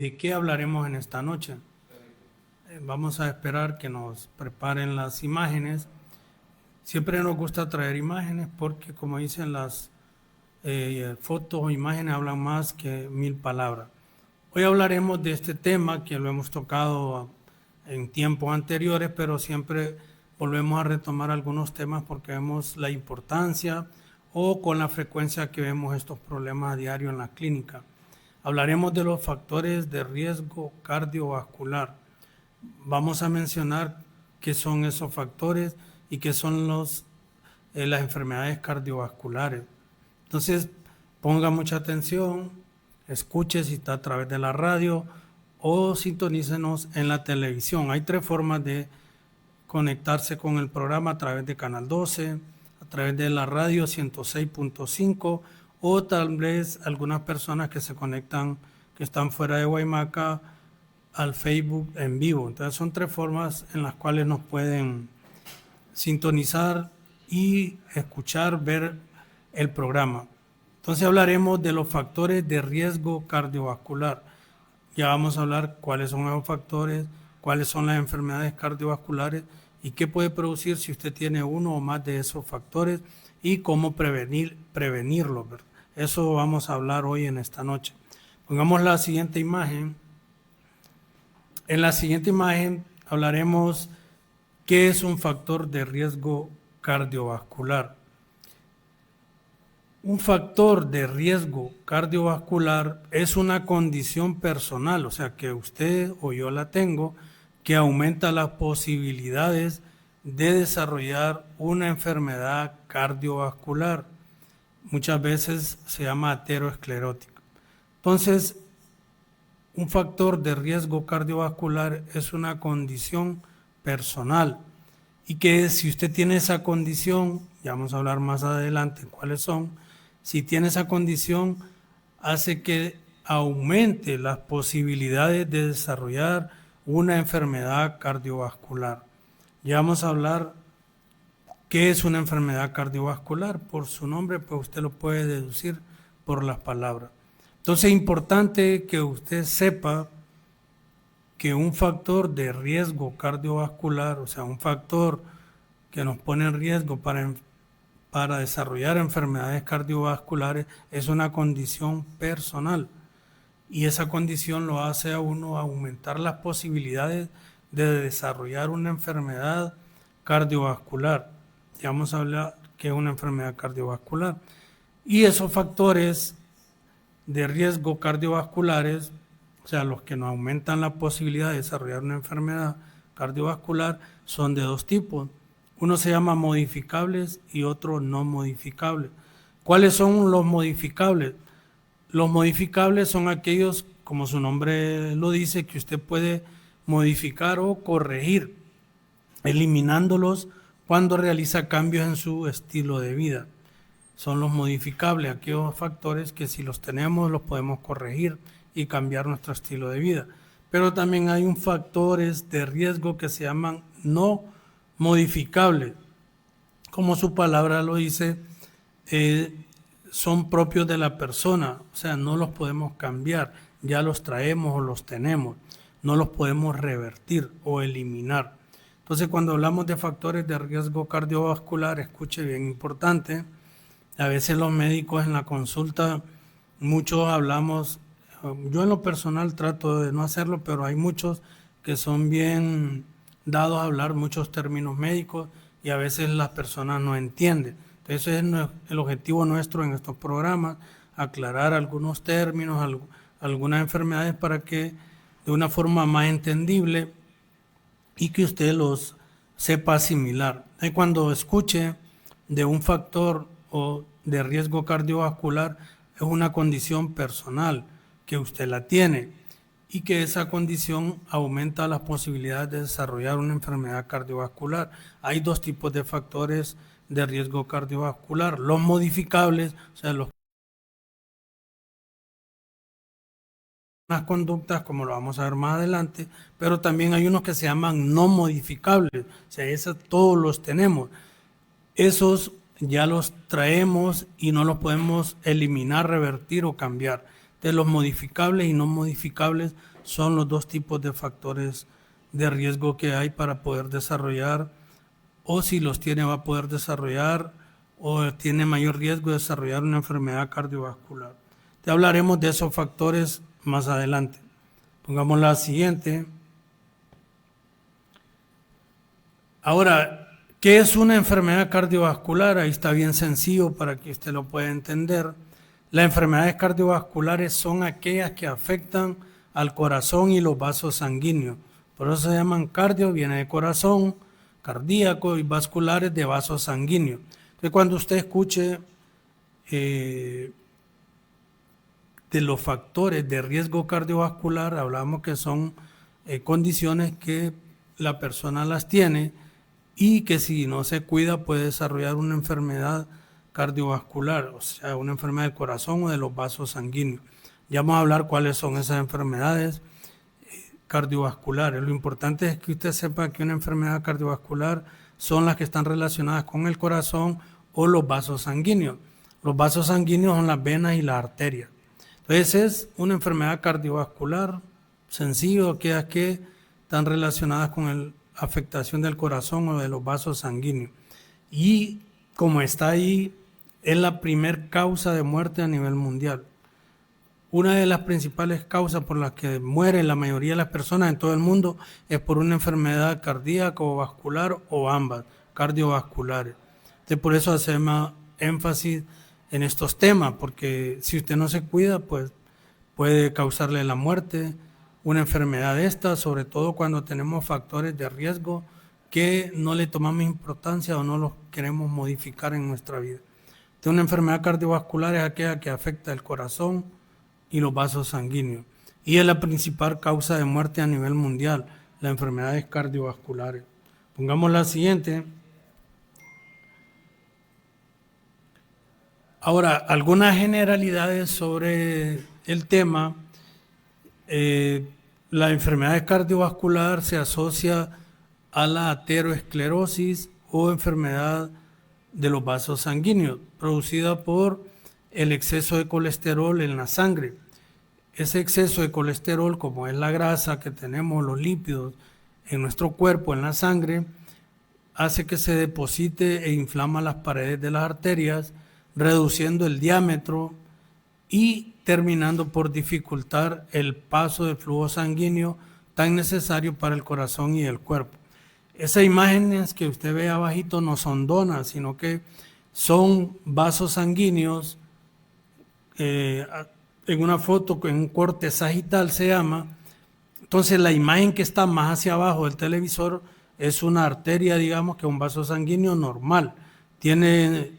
¿De qué hablaremos en esta noche? Vamos a esperar que nos preparen las imágenes. Siempre nos gusta traer imágenes porque, como dicen, las fotos o imágenes hablan más que 1000 palabras. Hoy hablaremos de este tema que lo hemos tocado en tiempos anteriores, pero siempre volvemos a retomar algunos temas porque vemos la importancia o con la frecuencia que vemos estos problemas a diario en la clínica. Hablaremos de los factores de riesgo cardiovascular. Vamos a mencionar qué son esos factores y qué son las enfermedades cardiovasculares. Entonces, ponga mucha atención, escuche si está a través de la radio o sintonícenos en la televisión. Hay 3 formas de conectarse con el programa: a través de Canal 12, a través de la radio 106.5 o tal vez algunas personas que se conectan, que están fuera de Guaymaca, al Facebook en vivo. Entonces son 3 formas en las cuales nos pueden sintonizar y escuchar, ver el programa. Entonces hablaremos de los factores de riesgo cardiovascular. Ya vamos a hablar cuáles son esos factores, cuáles son las enfermedades cardiovasculares y qué puede producir si usted tiene uno o más de esos factores y cómo prevenirlo. Eso vamos a hablar hoy en esta noche. Pongamos la siguiente imagen. En la siguiente imagen hablaremos qué es un factor de riesgo cardiovascular. Un factor de riesgo cardiovascular es una condición personal, o sea, que usted o yo la tengo, que aumenta las posibilidades de desarrollar una enfermedad cardiovascular. Muchas veces se llama aterosclerótica. Entonces, un factor de riesgo cardiovascular es una condición personal y que si usted tiene esa condición, ya vamos a hablar más adelante cuáles son, si tiene esa condición hace que aumente las posibilidades de desarrollar una enfermedad cardiovascular. Ya vamos a hablar qué es una enfermedad cardiovascular. Por su nombre, pues usted lo puede deducir por las palabras. Entonces es importante que usted sepa que un factor de riesgo cardiovascular, o sea, un factor que nos pone en riesgo para desarrollar enfermedades cardiovasculares, es una condición personal. Y esa condición lo hace a uno aumentar las posibilidades de desarrollar una enfermedad cardiovascular. Ya vamos a hablar qué es una enfermedad cardiovascular. Y esos factores de riesgo cardiovasculares, o sea, los que nos aumentan la posibilidad de desarrollar una enfermedad cardiovascular, son de 2 tipos. Uno se llama modificables y otro no modificables. ¿Cuáles son los modificables? Los modificables son aquellos, como su nombre lo dice, que usted puede modificar o corregir, eliminándolos cuando realiza cambios en su estilo de vida. Son los modificables, aquellos factores que si los tenemos los podemos corregir y cambiar nuestro estilo de vida. Pero también hay factores de riesgo que se llaman no modificables. Como su palabra lo dice, son propios de la persona, o sea, no los podemos cambiar, ya los traemos o los tenemos, no los podemos revertir o eliminar. Entonces, cuando hablamos de factores de riesgo cardiovascular, escuche bien importante, a veces los médicos en la consulta, muchos hablamos, yo en lo personal trato de no hacerlo, pero hay muchos que son bien dados a hablar muchos términos médicos y a veces las personas no entienden. Entonces ese es el objetivo nuestro en estos programas, aclarar algunos términos, algunas enfermedades para que de una forma más entendible y que usted los sepa asimilar. Y cuando escuche de un factor o de riesgo cardiovascular, es una condición personal que usted la tiene y que esa condición aumenta las posibilidades de desarrollar una enfermedad cardiovascular. Hay 2 tipos de factores de riesgo cardiovascular: los modificables, o sea, las conductas, como lo vamos a ver más adelante, pero también hay unos que se llaman no modificables, o sea, esos todos los tenemos. Esos ya los traemos y no los podemos eliminar, revertir o cambiar. De los modificables y no modificables son los dos tipos de factores de riesgo que hay para poder desarrollar, o si los tiene va a poder desarrollar, o tiene mayor riesgo de desarrollar una enfermedad cardiovascular. Te hablaremos de esos factores más adelante. Pongamos la siguiente. Ahora, ¿qué es una enfermedad cardiovascular? Ahí está bien sencillo para que usted lo pueda entender. Las enfermedades cardiovasculares son aquellas que afectan al corazón y los vasos sanguíneos. Por eso se llaman cardio, viene de corazón, cardíaco, y vasculares de vasos sanguíneos. Entonces, cuando usted escuche de los factores de riesgo cardiovascular, hablamos que son condiciones que la persona las tiene y que si no se cuida puede desarrollar una enfermedad cardiovascular, o sea, una enfermedad del corazón o de los vasos sanguíneos. Ya vamos a hablar cuáles son esas enfermedades cardiovasculares. Lo importante es que usted sepa que una enfermedad cardiovascular son las que están relacionadas con el corazón o los vasos sanguíneos. Los vasos sanguíneos son las venas y las arterias. Entonces es una enfermedad cardiovascular, sencillo, aquellas que están relacionadas con la afectación del corazón o de los vasos sanguíneos. Y como está ahí, es la primer causa de muerte a nivel mundial. Una de las principales causas por las que muere la mayoría de las personas en todo el mundo es por una enfermedad cardíaca o vascular o ambas, cardiovasculares. Entonces, por eso hacemos énfasis en estos temas, porque si usted no se cuida, pues puede causarle la muerte, una enfermedad de esta, sobre todo cuando tenemos factores de riesgo que no le tomamos importancia o no los queremos modificar en nuestra vida. Entonces, una enfermedad cardiovascular es aquella que afecta el corazón y los vasos sanguíneos. Y es la principal causa de muerte a nivel mundial, las enfermedades cardiovasculares. Pongamos la siguiente. Ahora, algunas generalidades sobre el tema. La enfermedad cardiovascular se asocia a la aterosclerosis o enfermedad de los vasos sanguíneos, producida por el exceso de colesterol en la sangre. Ese exceso de colesterol, como es la grasa que tenemos, los lípidos en nuestro cuerpo, en la sangre, hace que se deposite e inflama las paredes de las arterias, reduciendo el diámetro y terminando por dificultar el paso del flujo sanguíneo tan necesario para el corazón y el cuerpo. Esas imágenes que usted ve abajito no son donas, sino que son vasos sanguíneos en una foto, en un corte sagital se llama. Entonces la imagen que está más hacia abajo del televisor es una arteria, digamos, que un vaso sanguíneo normal. Tiene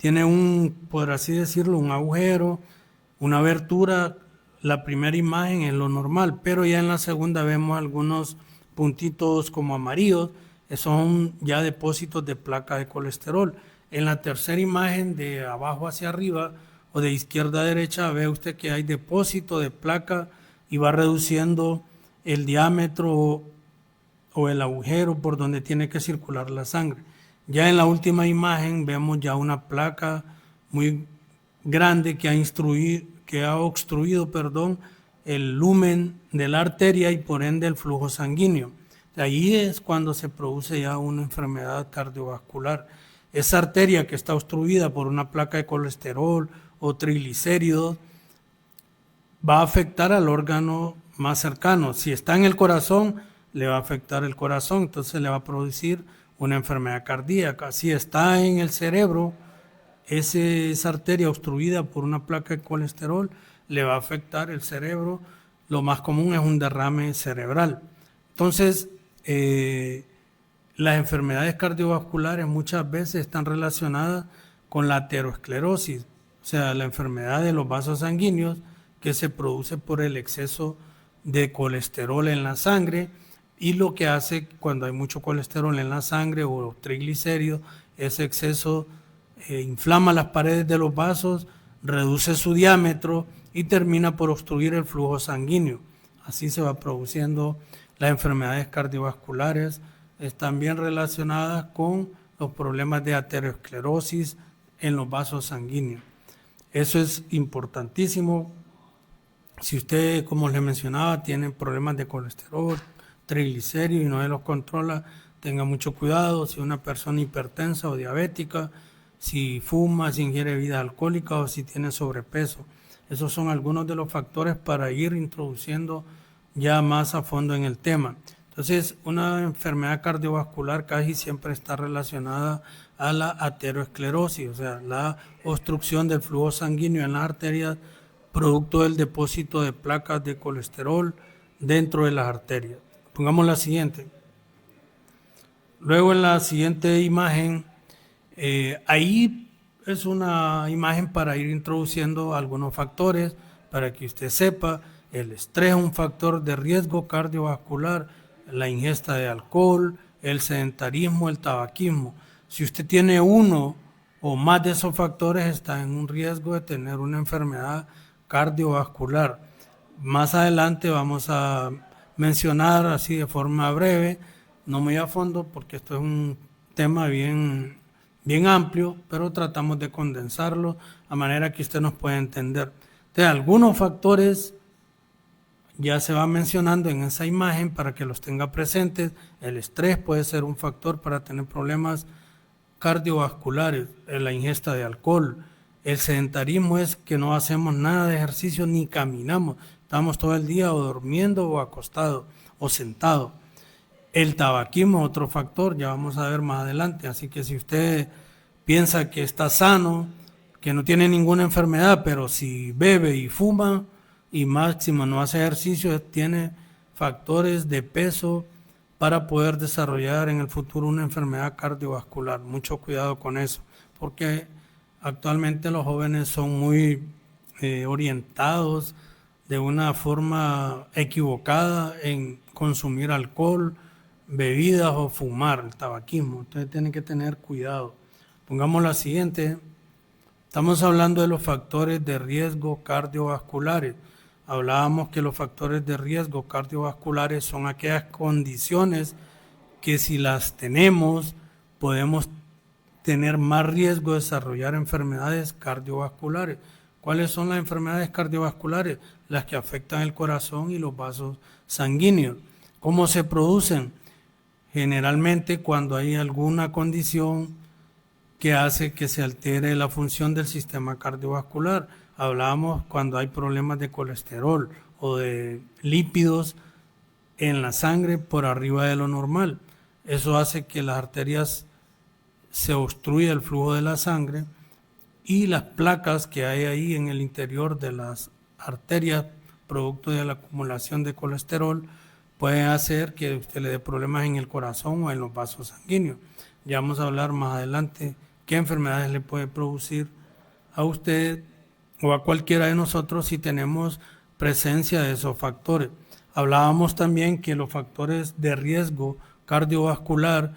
un, por así decirlo, un agujero, una abertura. La primera imagen es lo normal, pero ya en la segunda vemos algunos puntitos como amarillos, son ya depósitos de placa de colesterol. En la tercera imagen, de abajo hacia arriba o de izquierda a derecha, ve usted que hay depósito de placa y va reduciendo el diámetro o el agujero por donde tiene que circular la sangre. Ya en la última imagen vemos ya una placa muy grande que ha obstruido el lumen de la arteria y por ende el flujo sanguíneo. De ahí es cuando se produce ya una enfermedad cardiovascular. Esa arteria que está obstruida por una placa de colesterol o triglicéridos va a afectar al órgano más cercano. Si está en el corazón, le va a afectar el corazón, entonces le va a producir una enfermedad cardíaca. Si está en el cerebro, esa arteria obstruida por una placa de colesterol le va a afectar el cerebro. Lo más común es un derrame cerebral. Entonces, las enfermedades cardiovasculares muchas veces están relacionadas con la aterosclerosis, o sea, la enfermedad de los vasos sanguíneos que se produce por el exceso de colesterol en la sangre, y lo que hace cuando hay mucho colesterol en la sangre o triglicéridos, ese exceso inflama las paredes de los vasos, reduce su diámetro y termina por obstruir el flujo sanguíneo. Así se va produciendo las enfermedades cardiovasculares. Están bien relacionadas con los problemas de aterosclerosis en los vasos sanguíneos. Eso es importantísimo Si usted, como les mencionaba, tiene problemas de colesterol, triglicéridos y no se los controla, tenga mucho cuidado. Si es una persona hipertensa o diabética, si fuma, si ingiere bebidas alcohólicas o si tiene sobrepeso. Esos son algunos de los factores para ir introduciendo ya más a fondo en el tema. Entonces, una enfermedad cardiovascular casi siempre está relacionada a la aterosclerosis, o sea, la obstrucción del flujo sanguíneo en las arterias producto del depósito de placas de colesterol dentro de las arterias. Pongamos la siguiente. Luego en la siguiente imagen, ahí es una imagen para ir introduciendo algunos factores para que usted sepa. El estrés es un factor de riesgo cardiovascular, la ingesta de alcohol, el sedentarismo, el tabaquismo. Si usted tiene uno o más de esos factores, está en un riesgo de tener una enfermedad cardiovascular. Más adelante vamos a mencionar así de forma breve, no muy a fondo porque esto es un tema bien amplio, pero tratamos de condensarlo a manera que usted nos pueda entender. Entonces, algunos factores ya se va mencionando en esa imagen para que los tenga presentes. El estrés puede ser un factor para tener problemas cardiovasculares, la ingesta de alcohol. El sedentarismo es que no hacemos nada de ejercicio ni caminamos, estamos todo el día o durmiendo o acostado o sentado. El tabaquismo es otro factor, ya vamos a ver más adelante, así que si usted piensa que está sano, que no tiene ninguna enfermedad, pero si bebe y fuma y máximo no hace ejercicio, tiene factores de peso para poder desarrollar en el futuro una enfermedad cardiovascular. Mucho cuidado con eso, porque actualmente los jóvenes son muy orientados de una forma equivocada en consumir alcohol, bebidas o fumar, el tabaquismo. Entonces tienen que tener cuidado. Pongamos la siguiente. Estamos hablando de los factores de riesgo cardiovasculares. Hablábamos que los factores de riesgo cardiovasculares son aquellas condiciones que si las tenemos podemos tener más riesgo de desarrollar enfermedades cardiovasculares. ¿Cuáles son las enfermedades cardiovasculares? Las que afectan el corazón y los vasos sanguíneos. ¿Cómo se producen? Generalmente cuando hay alguna condición que hace que se altere la función del sistema cardiovascular. Hablábamos cuando hay problemas de colesterol o de lípidos en la sangre por arriba de lo normal. Eso hace que las arterias se obstruya el flujo de la sangre y las placas que hay ahí en el interior de las arterias, producto de la acumulación de colesterol, pueden hacer que usted le dé problemas en el corazón o en los vasos sanguíneos. Ya vamos a hablar más adelante qué enfermedades le puede producir a usted o a cualquiera de nosotros si tenemos presencia de esos factores. Hablábamos también que los factores de riesgo cardiovascular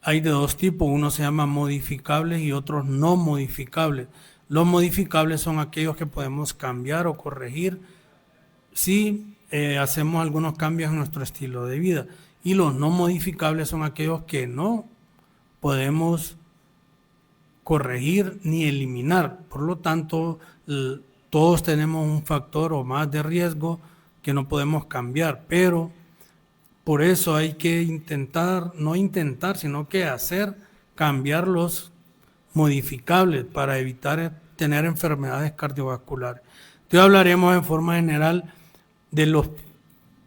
hay de dos tipos, uno se llama modificables y otros no modificables. Los modificables son aquellos que podemos cambiar o corregir si hacemos algunos cambios en nuestro estilo de vida, y los no modificables son aquellos que no podemos corregir ni eliminar. Por lo tanto, todos tenemos un factor o más de riesgo que no podemos cambiar, pero por eso hay que sino que hacer cambiar los modificables para evitar tener enfermedades cardiovasculares. Entonces hablaremos en forma general de los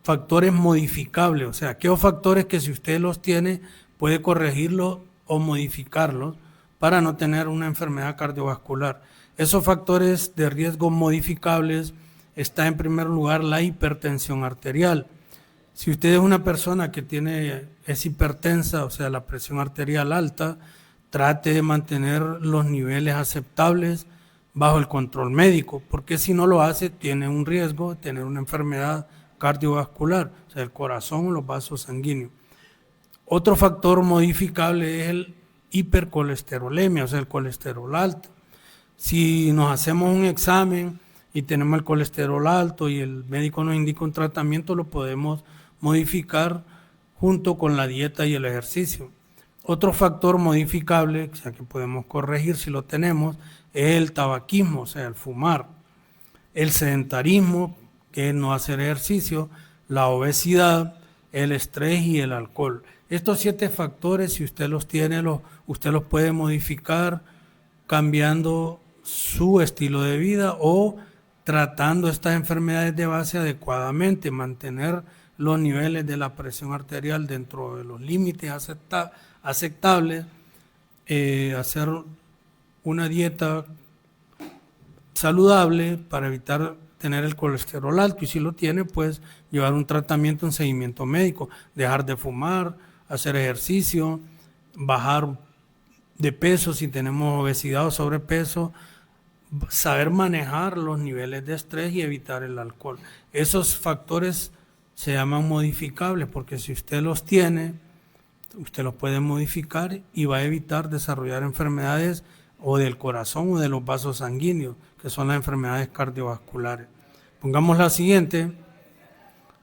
factores modificables, o sea, aquellos factores que si usted los tiene puede corregirlos o modificarlos para no tener una enfermedad cardiovascular. Esos factores de riesgo modificables está en primer lugar la hipertensión arterial. Si usted es una persona que es hipertensa, o sea, la presión arterial alta, trate de mantener los niveles aceptables bajo el control médico, porque si no lo hace, tiene un riesgo de tener una enfermedad cardiovascular, o sea, el corazón o los vasos sanguíneos. Otro factor modificable es el hipercolesterolemia, o sea, el colesterol alto. Si nos hacemos un examen y tenemos el colesterol alto y el médico nos indica un tratamiento, lo podemos modificar junto con la dieta y el ejercicio. Otro factor modificable, o sea, que podemos corregir si lo tenemos, es el tabaquismo, o sea, el fumar. El sedentarismo que es no hacer ejercicio, la obesidad, el estrés y el alcohol. Estos 7 factores, si usted los tiene, usted los puede modificar cambiando su estilo de vida o tratando estas enfermedades de base adecuadamente, mantener los niveles de la presión arterial dentro de los límites aceptables, hacer una dieta saludable para evitar tener el colesterol alto, y si lo tiene, pues llevar un tratamiento, un seguimiento médico, dejar de fumar, hacer ejercicio, bajar de peso si tenemos obesidad o sobrepeso, saber manejar los niveles de estrés y evitar el alcohol. Esos factores se llaman modificables porque si usted los tiene, usted los puede modificar y va a evitar desarrollar enfermedades o del corazón o de los vasos sanguíneos, que son las enfermedades cardiovasculares. Pongamos la siguiente.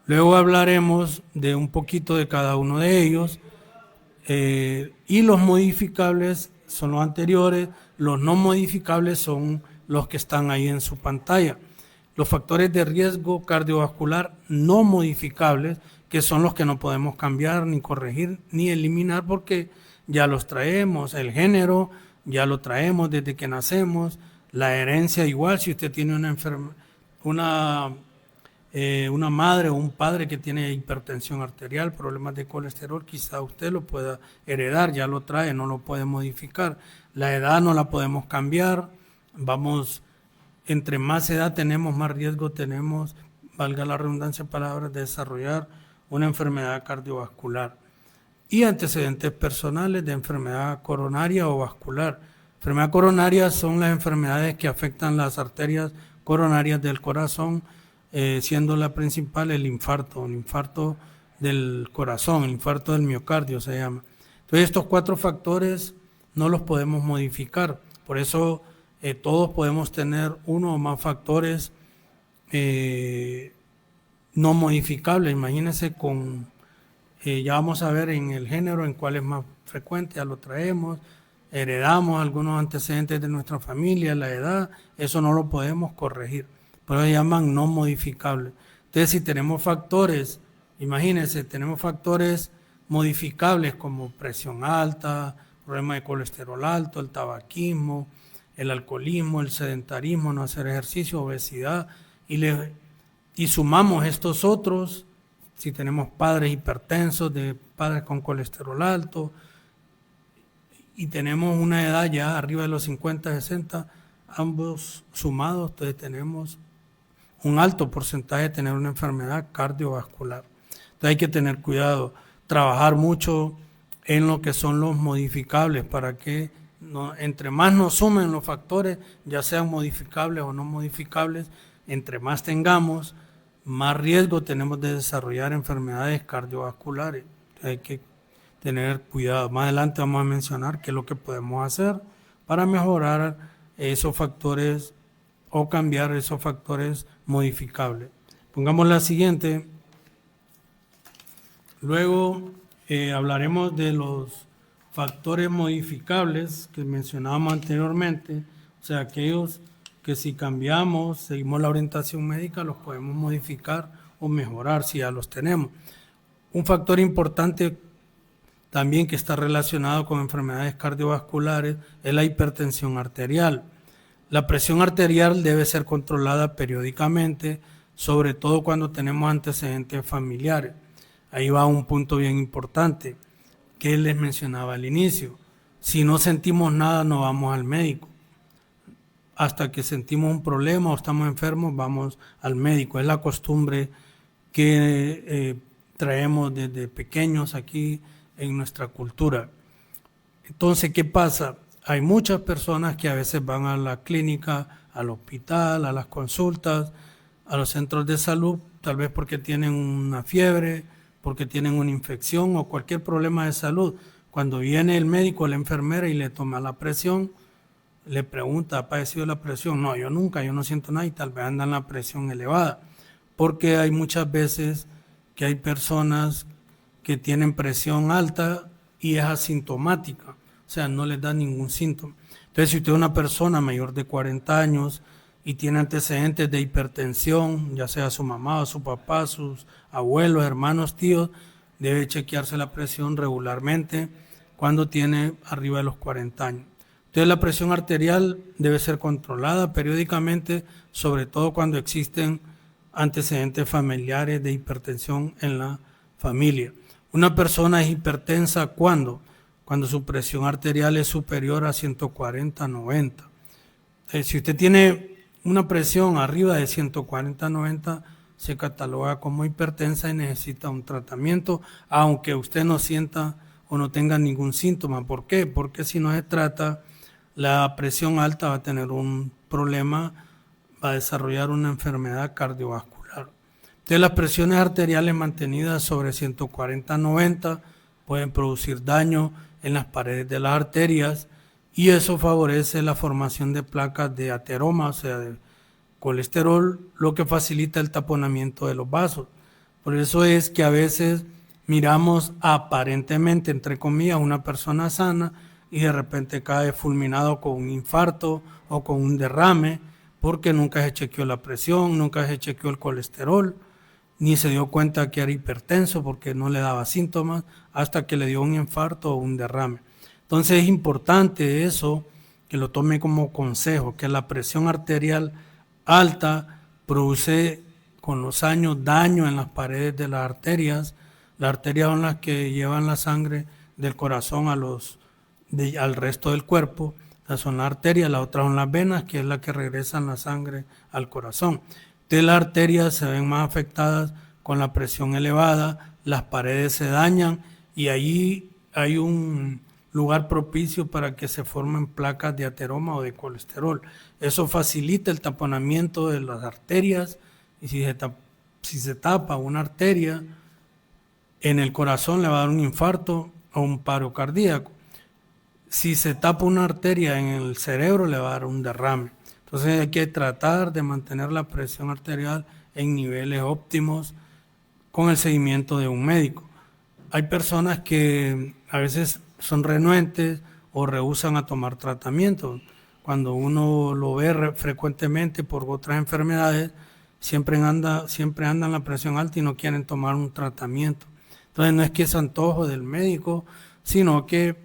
Luego hablaremos de un poquito de cada uno de ellos. Y los modificables son los anteriores, los no modificables son los que están ahí en su pantalla. Los factores de riesgo cardiovascular no modificables, que son los que no podemos cambiar, ni corregir, ni eliminar, porque ya los traemos. El género ya lo traemos desde que nacemos. La herencia igual, si usted tiene una madre o un padre que tiene hipertensión arterial, problemas de colesterol, quizá usted lo pueda heredar, ya lo trae, no lo puede modificar. La edad no la podemos cambiar, entre más edad tenemos, más riesgo tenemos, valga la redundancia de palabras, de desarrollar una enfermedad cardiovascular. Y antecedentes personales de enfermedad coronaria o vascular. Enfermedad coronaria son las enfermedades que afectan las arterias coronarias del corazón, siendo la principal el infarto del corazón, el infarto del miocardio se llama. Entonces estos 4 factores no los podemos modificar, por eso todos podemos tener uno o más factores no modificables. Imagínense ya vamos a ver en el género en cuál es más frecuente, ya lo traemos, heredamos algunos antecedentes de nuestra familia, la edad, eso no lo podemos corregir. Por eso se llaman no modificables. Entonces, si tenemos factores, imagínense, tenemos factores modificables como presión alta, problemas de colesterol alto, el tabaquismo, el alcoholismo, el sedentarismo, no hacer ejercicio, obesidad, y sumamos estos otros, si tenemos padres hipertensos, de padres con colesterol alto, y tenemos una edad ya arriba de los 50, 60, ambos sumados, entonces tenemos un alto porcentaje de tener una enfermedad cardiovascular. Entonces hay que tener cuidado, trabajar mucho en lo que son los modificables para que entre más nos sumen los factores, ya sean modificables o no modificables, entre más tengamos, más riesgo tenemos de desarrollar enfermedades cardiovasculares. Entonces hay que tener cuidado. Más adelante vamos a mencionar qué es lo que podemos hacer para mejorar esos factores o cambiar esos factores modificables. Pongamos la siguiente. Luego hablaremos de los factores modificables que mencionábamos anteriormente, o sea, aquellos que si cambiamos, seguimos la orientación médica, los podemos modificar o mejorar si ya los tenemos. Un factor importante también que está relacionado con enfermedades cardiovasculares es la hipertensión arterial. La presión arterial debe ser controlada periódicamente, sobre todo cuando tenemos antecedentes familiares. Ahí va un punto bien importante que les mencionaba al inicio. Si no sentimos nada, no vamos al médico. Hasta que sentimos un problema o estamos enfermos, vamos al médico. Es la costumbre que traemos desde pequeños aquí en nuestra cultura. Entonces, ¿qué pasa? Hay muchas personas que a veces van a la clínica, al hospital, a las consultas, a los centros de salud, tal vez porque tienen una fiebre, porque tienen una infección o cualquier problema de salud. Cuando viene el médico, la enfermera y le toma la presión, le pregunta, ¿ha padecido la presión? No, yo nunca, yo no siento nada, y tal vez andan la presión elevada, porque hay muchas veces que hay personas que tienen presión alta y es asintomática, o sea, no les da ningún síntoma. Entonces, si usted es una persona mayor de 40 años y tiene antecedentes de hipertensión, ya sea su mamá o su papá, sus abuelos, hermanos, tíos, debe chequearse la presión regularmente cuando tiene arriba de los 40 años. Entonces la presión arterial debe ser controlada periódicamente, sobre todo cuando existen antecedentes familiares de hipertensión en la familia. Una persona es hipertensa cuando su presión arterial es superior a 140/90. Si usted tiene una presión arriba de 140/90, se cataloga como hipertensa y necesita un tratamiento, aunque usted no sienta o no tenga ningún síntoma. ¿Por qué? Porque si no se trata, la presión alta va a tener un problema, va a desarrollar una enfermedad cardiovascular. Entonces las presiones arteriales mantenidas sobre 140/90 pueden producir daño en las paredes de las arterias y eso favorece la formación de placas de ateroma, o sea, de colesterol, lo que facilita el taponamiento de los vasos. Por eso es que a veces miramos aparentemente, entre comillas, una persona sana y de repente cae fulminado con un infarto o con un derrame, porque nunca se chequeó la presión, nunca se chequeó el colesterol, ni se dio cuenta que era hipertenso porque no le daba síntomas hasta que le dio un infarto o un derrame. Entonces es importante eso, que lo tome como consejo, que la presión arterial alta produce con los años daño en las paredes de las arterias. Las arterias son las que llevan la sangre del corazón al resto del cuerpo. Esas son las arterias, la otra son las venas, que es la que regresan la sangre al corazón. Entonces las arterias se ven más afectadas con la presión elevada, las paredes se dañan y allí hay un lugar propicio para que se formen placas de ateroma o de colesterol. Eso facilita el taponamiento de las arterias y si se tapa una arteria en el corazón le va a dar un infarto o un paro cardíaco. Si se tapa una arteria en el cerebro le va a dar un derrame. Entonces hay que tratar de mantener la presión arterial en niveles óptimos con el seguimiento de un médico. Hay personas que a veces son renuentes o rehúsan a tomar tratamiento. Cuando uno lo ve frecuentemente por otras enfermedades, siempre andan la presión alta y no quieren tomar un tratamiento. Entonces no es que es antojo del médico, sino que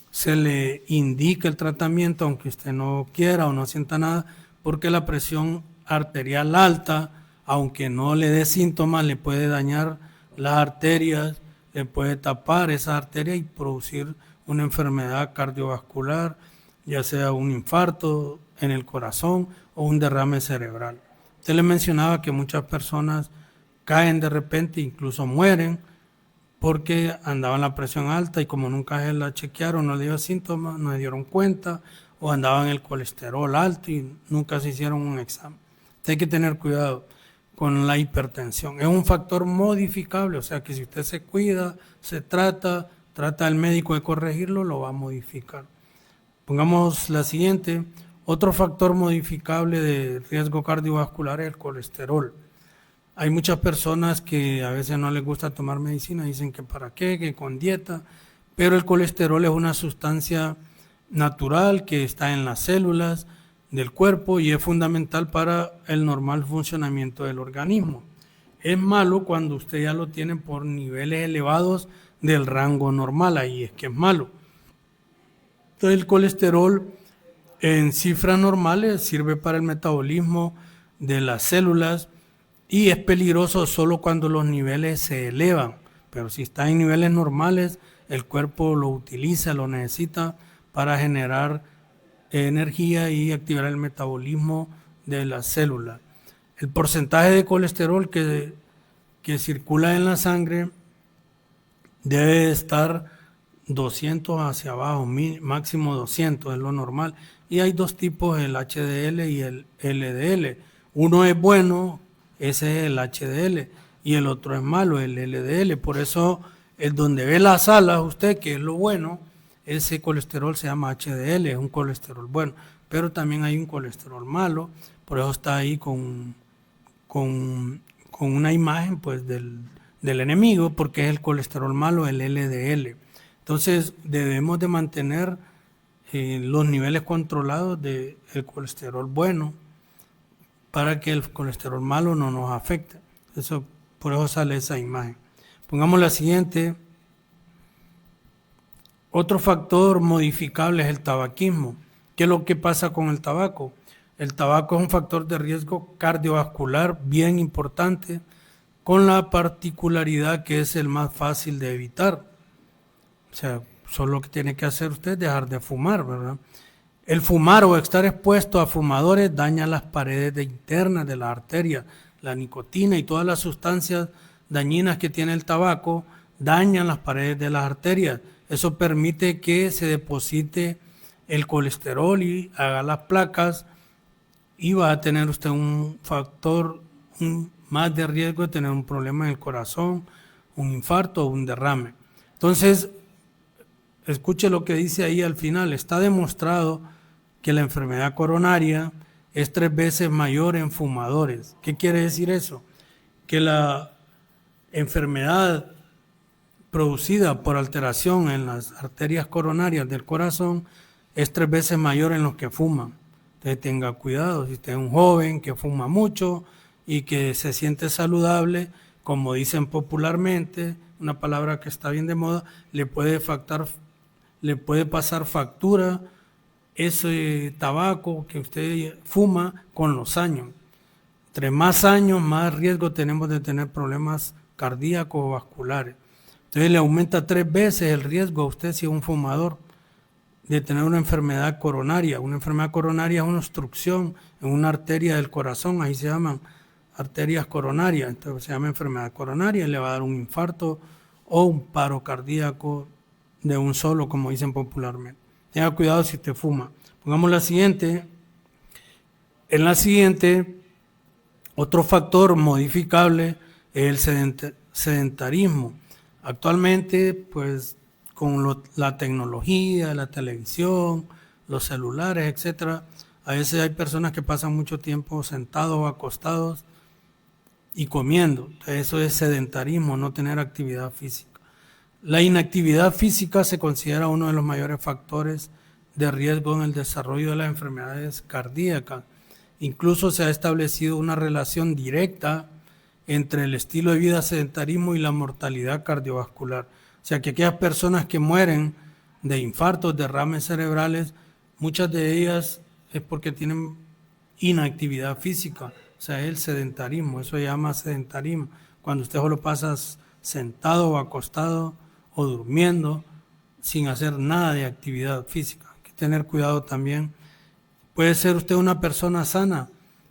se le indica el tratamiento aunque usted no quiera o no sienta nada, porque la presión arterial alta, aunque no le dé síntomas, le puede dañar las arterias, le puede tapar esa arteria y producir una enfermedad cardiovascular, ya sea un infarto en el corazón o un derrame cerebral. Usted le mencionaba que muchas personas caen de repente, incluso mueren, porque andaban la presión alta y como nunca se la chequearon, no le dio síntomas, no se dieron cuenta, o andaban el colesterol alto y nunca se hicieron un examen. Entonces hay que tener cuidado con la hipertensión. Es un factor modificable, o sea que si usted se cuida, se trata el médico de corregirlo, lo va a modificar. Pongamos la siguiente. Otro factor modificable de riesgo cardiovascular es el colesterol. Hay muchas personas que a veces no les gusta tomar medicina, dicen que para qué, que con dieta, pero el colesterol es una sustancia natural que está en las células del cuerpo y es fundamental para el normal funcionamiento del organismo. Es malo cuando usted ya lo tiene por niveles elevados del rango normal, ahí es que es malo. Entonces el colesterol en cifras normales sirve para el metabolismo de las células y es peligroso solo cuando los niveles se elevan, pero si está en niveles normales, el cuerpo lo utiliza, lo necesita para generar energía y activar el metabolismo de las células. El porcentaje de colesterol que circula en la sangre debe estar 200 hacia abajo, máximo 200 es lo normal. Y hay dos tipos, el HDL y el LDL. Uno es bueno, ese es el HDL, y el otro es malo, el LDL. Por eso, el donde ve las alas, usted, que es lo bueno, ese colesterol se llama HDL, es un colesterol bueno. Pero también hay un colesterol malo, por eso está ahí con una imagen pues del enemigo, porque es el colesterol malo, el LDL. Entonces debemos de mantener los niveles controlados del colesterol bueno para que el colesterol malo no nos afecte. Por eso sale esa imagen. Pongamos la siguiente. Otro factor modificable es el tabaquismo. ¿Qué es lo que pasa con el tabaco? El tabaco es un factor de riesgo cardiovascular bien importante, con la particularidad que es el más fácil de evitar. O sea, solo lo que tiene que hacer usted es dejar de fumar, ¿verdad? El fumar o estar expuesto a fumadores daña las paredes internas de las arterias. La nicotina y todas las sustancias dañinas que tiene el tabaco dañan las paredes de las arterias. Eso permite que se deposite el colesterol y haga las placas, y va a tener usted un factor más de riesgo de tener un problema en el corazón, un infarto o un derrame. Entonces, escuche lo que dice ahí al final. Está demostrado que la enfermedad coronaria es 3 veces mayor en fumadores. ¿Qué quiere decir eso? Que la enfermedad producida por alteración en las arterias coronarias del corazón es 3 veces mayor en los que fuman. Entonces tenga cuidado, si usted es un joven que fuma mucho y que se siente saludable, como dicen popularmente, una palabra que está bien de moda, le puede pasar factura ese tabaco que usted fuma con los años. Entre más años, más riesgo tenemos de tener problemas cardíacos o vasculares. Entonces le aumenta 3 veces el riesgo a usted, si es un fumador, de tener una enfermedad coronaria. Una enfermedad coronaria es una obstrucción en una arteria del corazón, ahí se llaman arterias coronarias. Entonces se llama enfermedad coronaria, le va a dar un infarto o un paro cardíaco de un solo, como dicen popularmente. Tenga cuidado si usted fuma. Pongamos la siguiente. En la siguiente, otro factor modificable es el sedentarismo. Actualmente, pues, con la tecnología, la televisión, los celulares, etcétera, a veces hay personas que pasan mucho tiempo sentados o acostados y comiendo. Eso es sedentarismo, no tener actividad física. La inactividad física se considera uno de los mayores factores de riesgo en el desarrollo de las enfermedades cardíacas. Incluso se ha establecido una relación directa entre el estilo de vida sedentarismo y la mortalidad cardiovascular. O sea, que aquellas personas que mueren de infartos, derrames cerebrales, muchas de ellas es porque tienen inactividad física. O sea, es el sedentarismo, eso se llama sedentarismo. Cuando usted solo pasa sentado o acostado o durmiendo sin hacer nada de actividad física. Hay que tener cuidado también. Puede ser usted una persona sana,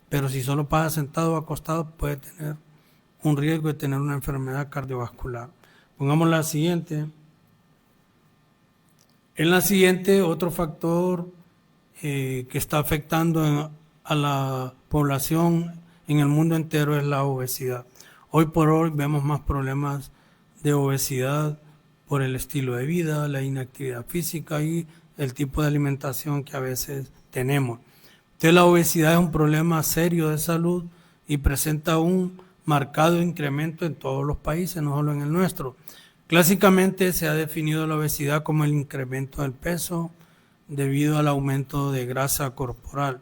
pero si solo pasa sentado o acostado puede tener un riesgo de tener una enfermedad cardiovascular. Pongamos la siguiente. En la siguiente, otro factor que está afectando a la población en el mundo entero es la obesidad. Hoy por hoy vemos más problemas de obesidad por el estilo de vida, la inactividad física y el tipo de alimentación que a veces tenemos. Entonces la obesidad es un problema serio de salud y presenta un marcado incremento en todos los países, no solo en el nuestro. Clásicamente se ha definido la obesidad como el incremento del peso debido al aumento de grasa corporal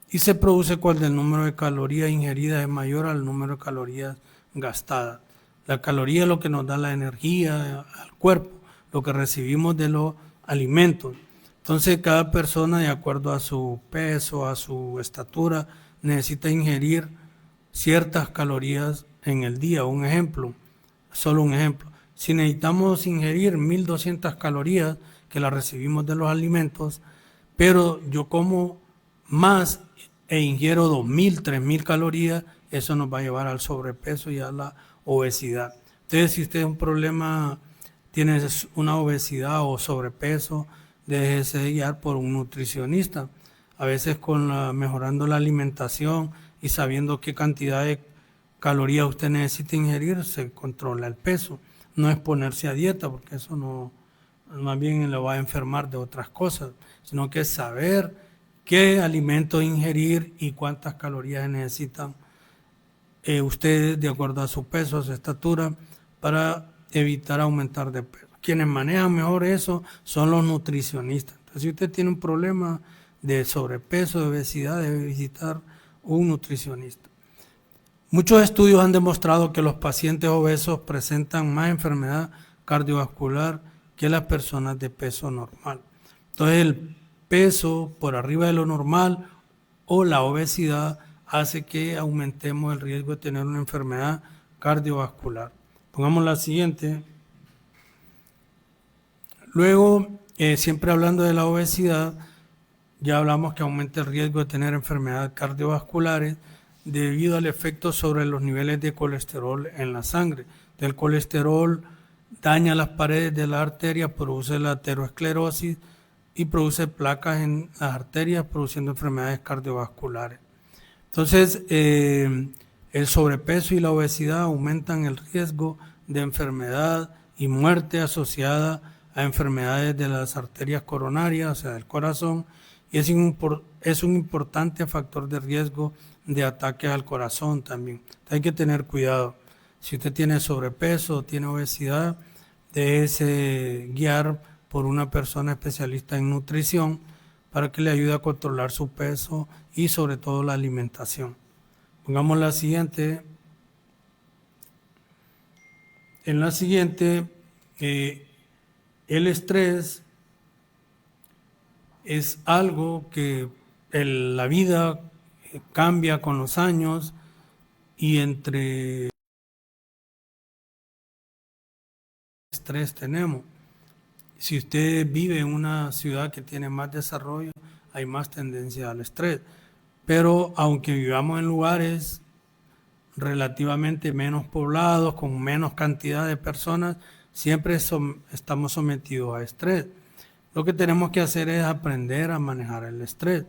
y se produce cuando el número de calorías ingeridas es mayor al número de calorías gastadas. La caloría es lo que nos da la energía al cuerpo, lo que recibimos de los alimentos. Entonces cada persona, de acuerdo a su peso, a su estatura, necesita ingerir ciertas calorías en el día. Un ejemplo, solo un ejemplo. Si necesitamos ingerir 1200 calorías, que las recibimos de los alimentos, pero yo como más e ingiero 2000, 3000 calorías, eso nos va a llevar al sobrepeso y a la obesidad. Entonces, si usted es un problema, tiene una obesidad o sobrepeso, déjese de guiar por un nutricionista. A veces mejorando la alimentación y sabiendo qué cantidad de calorías usted necesita ingerir, se controla el peso. No es ponerse a dieta, porque eso no, más bien le va a enfermar de otras cosas, sino que es saber qué alimentos ingerir y cuántas calorías necesitan ustedes de acuerdo a su peso, a su estatura, para evitar aumentar de peso. Quienes manejan mejor eso son los nutricionistas. Entonces, si usted tiene un problema de sobrepeso, de obesidad, debe visitar o un nutricionista. Muchos estudios han demostrado que los pacientes obesos presentan más enfermedad cardiovascular que las personas de peso normal. Entonces el peso por arriba de lo normal o la obesidad hace que aumentemos el riesgo de tener una enfermedad cardiovascular. Pongamos la siguiente. Luego, siempre hablando de la obesidad, ya hablamos que aumenta el riesgo de tener enfermedades cardiovasculares debido al efecto sobre los niveles de colesterol en la sangre. El colesterol daña las paredes de la arteria, produce la aterosclerosis y produce placas en las arterias, produciendo enfermedades cardiovasculares. Entonces, el sobrepeso y la obesidad aumentan el riesgo de enfermedad y muerte asociada a enfermedades de las arterias coronarias, o sea, del corazón, y es un importante factor de riesgo de ataques al corazón también. Hay que tener cuidado. Si usted tiene sobrepeso o tiene obesidad, déjese guiar por una persona especialista en nutrición para que le ayude a controlar su peso y sobre todo la alimentación. Pongamos la siguiente. En la siguiente, el estrés es algo que la vida cambia con los años y entre estrés tenemos. Si usted vive en una ciudad que tiene más desarrollo, hay más tendencia al estrés. Pero aunque vivamos en lugares relativamente menos poblados, con menos cantidad de personas, siempre estamos sometidos a estrés. Lo que tenemos que hacer es aprender a manejar el estrés.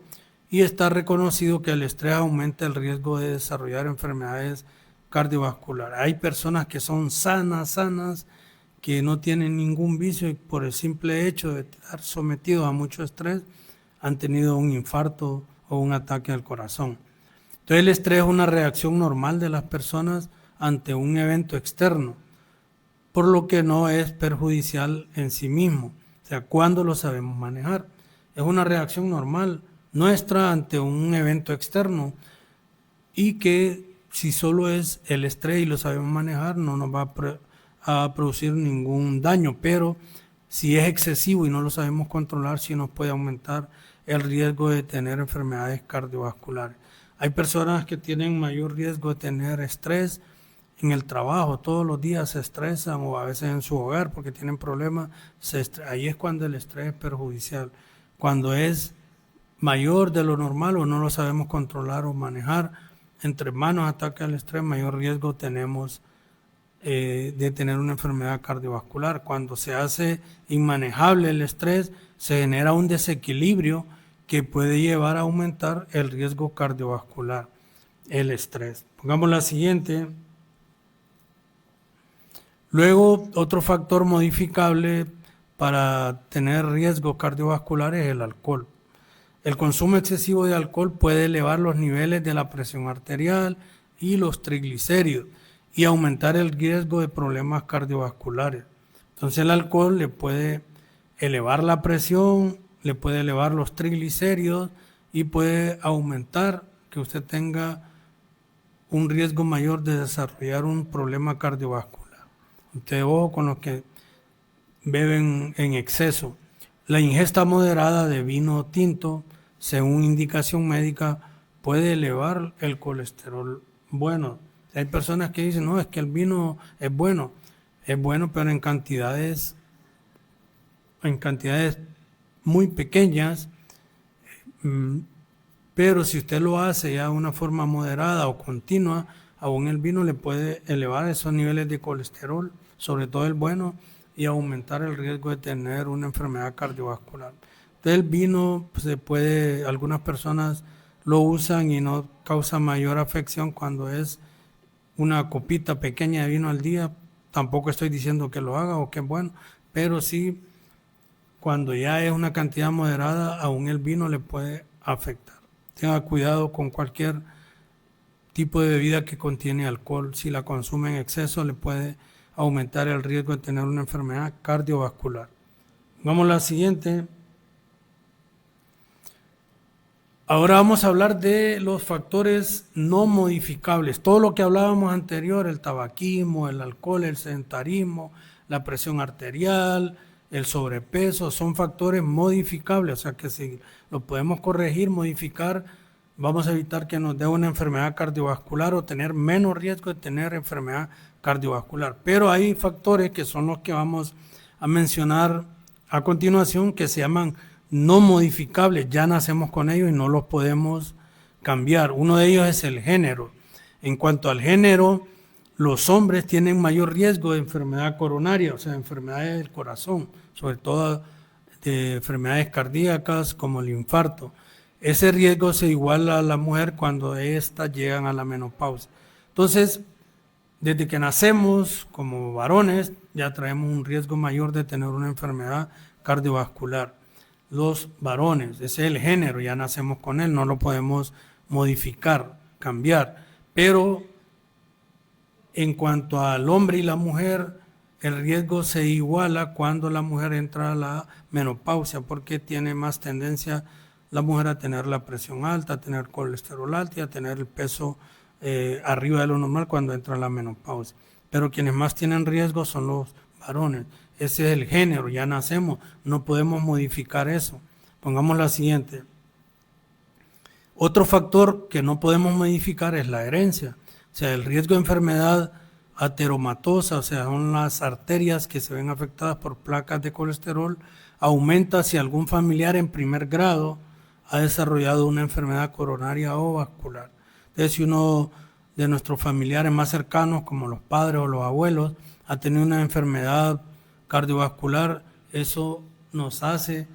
Y está reconocido que el estrés aumenta el riesgo de desarrollar enfermedades cardiovasculares. Hay personas que son sanas, que no tienen ningún vicio y por el simple hecho de estar sometidos a mucho estrés han tenido un infarto o un ataque al corazón. Entonces el estrés es una reacción normal de las personas ante un evento externo, por lo que no es perjudicial en sí mismo, o sea, cuando lo sabemos manejar. Es una reacción normal nuestra ante un evento externo y que si solo es el estrés y lo sabemos manejar no nos va a producir ningún daño, pero si es excesivo y no lo sabemos controlar, sí nos puede aumentar el riesgo de tener enfermedades cardiovasculares. Hay personas que tienen mayor riesgo de tener estrés en el trabajo, todos los días se estresan o a veces en su hogar porque tienen problemas, ahí es cuando el estrés es perjudicial. Cuando es mayor de lo normal o no lo sabemos controlar o manejar, entre manos ataque al estrés, mayor riesgo tenemos de tener una enfermedad cardiovascular. Cuando se hace inmanejable el estrés, se genera un desequilibrio que puede llevar a aumentar el riesgo cardiovascular, el estrés. Pongamos la siguiente. Luego, otro factor modificable para tener riesgo cardiovascular es el alcohol. El consumo excesivo de alcohol puede elevar los niveles de la presión arterial y los triglicéridos y aumentar el riesgo de problemas cardiovasculares. Entonces el alcohol le puede elevar la presión, le puede elevar los triglicéridos y puede aumentar que usted tenga un riesgo mayor de desarrollar un problema cardiovascular. Usted ojo con los que beben en exceso. La ingesta moderada de vino tinto, según indicación médica, puede elevar el colesterol bueno. Hay personas que dicen, no, es que el vino es bueno, pero en cantidades muy pequeñas, pero si usted lo hace ya de una forma moderada o continua, aún el vino le puede elevar esos niveles de colesterol, sobre todo el bueno, y aumentar el riesgo de tener una enfermedad cardiovascular. Entonces el vino algunas personas lo usan y no causa mayor afección cuando es una copita pequeña de vino al día. Tampoco estoy diciendo que lo haga o que es bueno, pero sí cuando ya es una cantidad moderada, aún el vino le puede afectar. Tenga cuidado con cualquier tipo de bebida que contiene alcohol. Si la consume en exceso, le puede aumentar el riesgo de tener una enfermedad cardiovascular. Vamos a la siguiente. Ahora vamos a hablar de los factores no modificables. Todo lo que hablábamos anterior, el tabaquismo, el alcohol, el sedentarismo, la presión arterial, el sobrepeso, son factores modificables. O sea que si lo podemos corregir, modificar, vamos a evitar que nos dé una enfermedad cardiovascular o tener menos riesgo de tener enfermedad cardiovascular. Pero hay factores que son los que vamos a mencionar a continuación que se llaman no modificables, ya nacemos con ellos y no los podemos cambiar. Uno de ellos es el género. En cuanto al género, los hombres tienen mayor riesgo de enfermedad coronaria, o sea, enfermedades del corazón, sobre todo de enfermedades cardíacas como el infarto. Ese riesgo se iguala a la mujer cuando éstas llegan a la menopausia. Entonces, desde que nacemos como varones, ya traemos un riesgo mayor de tener una enfermedad cardiovascular. Los varones, ese es el género, ya nacemos con él, no lo podemos modificar, cambiar. Pero en cuanto al hombre y la mujer, el riesgo se iguala cuando la mujer entra a la menopausia, porque tiene más tendencia la mujer a tener la presión alta, a tener colesterol alto y a tener el peso arriba de lo normal cuando entra a la menopausia. Pero quienes más tienen riesgo son los varones. Ese es el género, ya nacemos, no podemos modificar eso. Pongamos la siguiente. Otro factor que no podemos modificar es la herencia. O sea, el riesgo de enfermedad ateromatosa, o sea, son las arterias que se ven afectadas por placas de colesterol, aumenta si algún familiar en primer grado ha desarrollado una enfermedad coronaria o vascular. Entonces, si uno de nuestros familiares más cercanos, como los padres o los abuelos, ha tenido una enfermedad cardiovascular, eso nos hace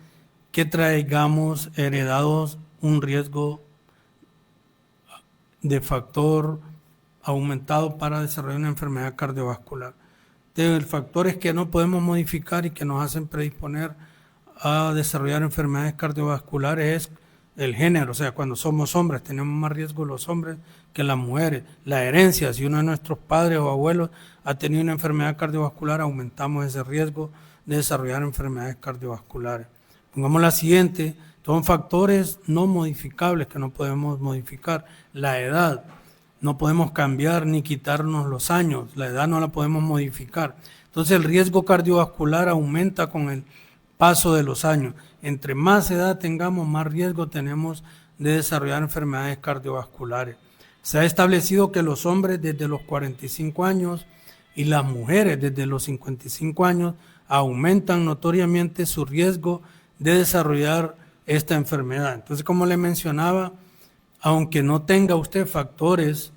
que traigamos heredados un riesgo de factor aumentado para desarrollar una enfermedad cardiovascular. Entonces, factores que no podemos modificar y que nos hacen predisponer a desarrollar enfermedades cardiovasculares es el género, o sea, cuando somos hombres tenemos más riesgo los hombres que las mujeres. La herencia, si uno de nuestros padres o abuelos ha tenido una enfermedad cardiovascular, aumentamos ese riesgo de desarrollar enfermedades cardiovasculares. Pongamos la siguiente, son factores no modificables que no podemos modificar. La edad, no podemos cambiar ni quitarnos los años, la edad no la podemos modificar. Entonces el riesgo cardiovascular aumenta con el paso de los años. Entre más edad tengamos, más riesgo tenemos de desarrollar enfermedades cardiovasculares. Se ha establecido que los hombres desde los 45 años y las mujeres desde los 55 años aumentan notoriamente su riesgo de desarrollar esta enfermedad. Entonces, como le mencionaba, aunque no tenga usted factores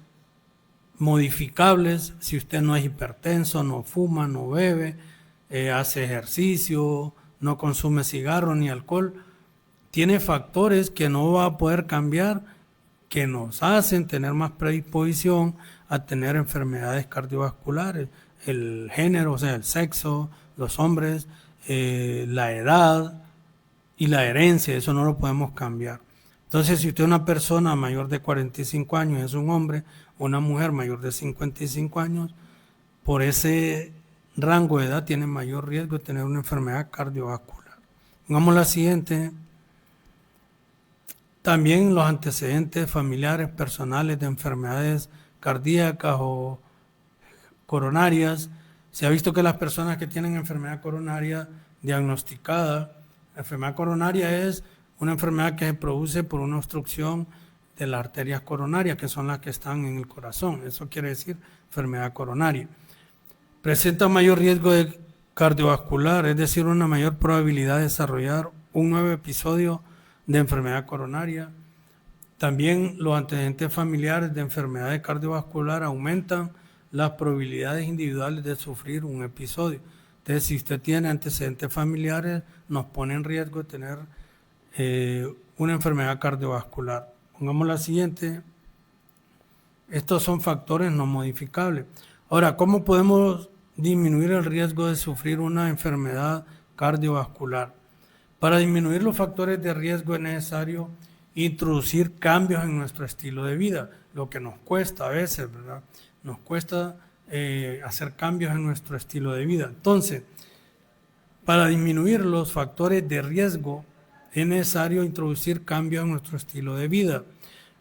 modificables, si usted no es hipertenso, no fuma, no bebe, hace ejercicio, no consume cigarro ni alcohol, tiene factores que no va a poder cambiar, que nos hacen tener más predisposición a tener enfermedades cardiovasculares. El género, o sea, el sexo, los hombres, la edad y la herencia, eso no lo podemos cambiar. Entonces, si usted es una persona mayor de 45 años, es un hombre, o una mujer mayor de 55 años, por ese rango de edad tiene mayor riesgo de tener una enfermedad cardiovascular. Pongamos la siguiente. También los antecedentes familiares personales de enfermedades cardíacas o coronarias. Se ha visto que las personas que tienen enfermedad coronaria diagnosticada, la enfermedad coronaria es una enfermedad que se produce por una obstrucción de las arterias coronarias, que son las que están en el corazón. Eso quiere decir enfermedad coronaria. Presenta mayor riesgo de cardiovascular, es decir, una mayor probabilidad de desarrollar un nuevo episodio de enfermedad coronaria. También los antecedentes familiares de enfermedad cardiovascular aumentan las probabilidades individuales de sufrir un episodio. Entonces, si usted tiene antecedentes familiares, nos pone en riesgo de tener una enfermedad cardiovascular. Pongamos la siguiente. Estos son factores no modificables. Ahora, ¿cómo podemos disminuir el riesgo de sufrir una enfermedad cardiovascular? Para disminuir los factores de riesgo es necesario introducir cambios en nuestro estilo de vida, lo que nos cuesta a veces, ¿verdad? Nos cuesta hacer cambios en nuestro estilo de vida. Entonces, para disminuir los factores de riesgo es necesario introducir cambios en nuestro estilo de vida.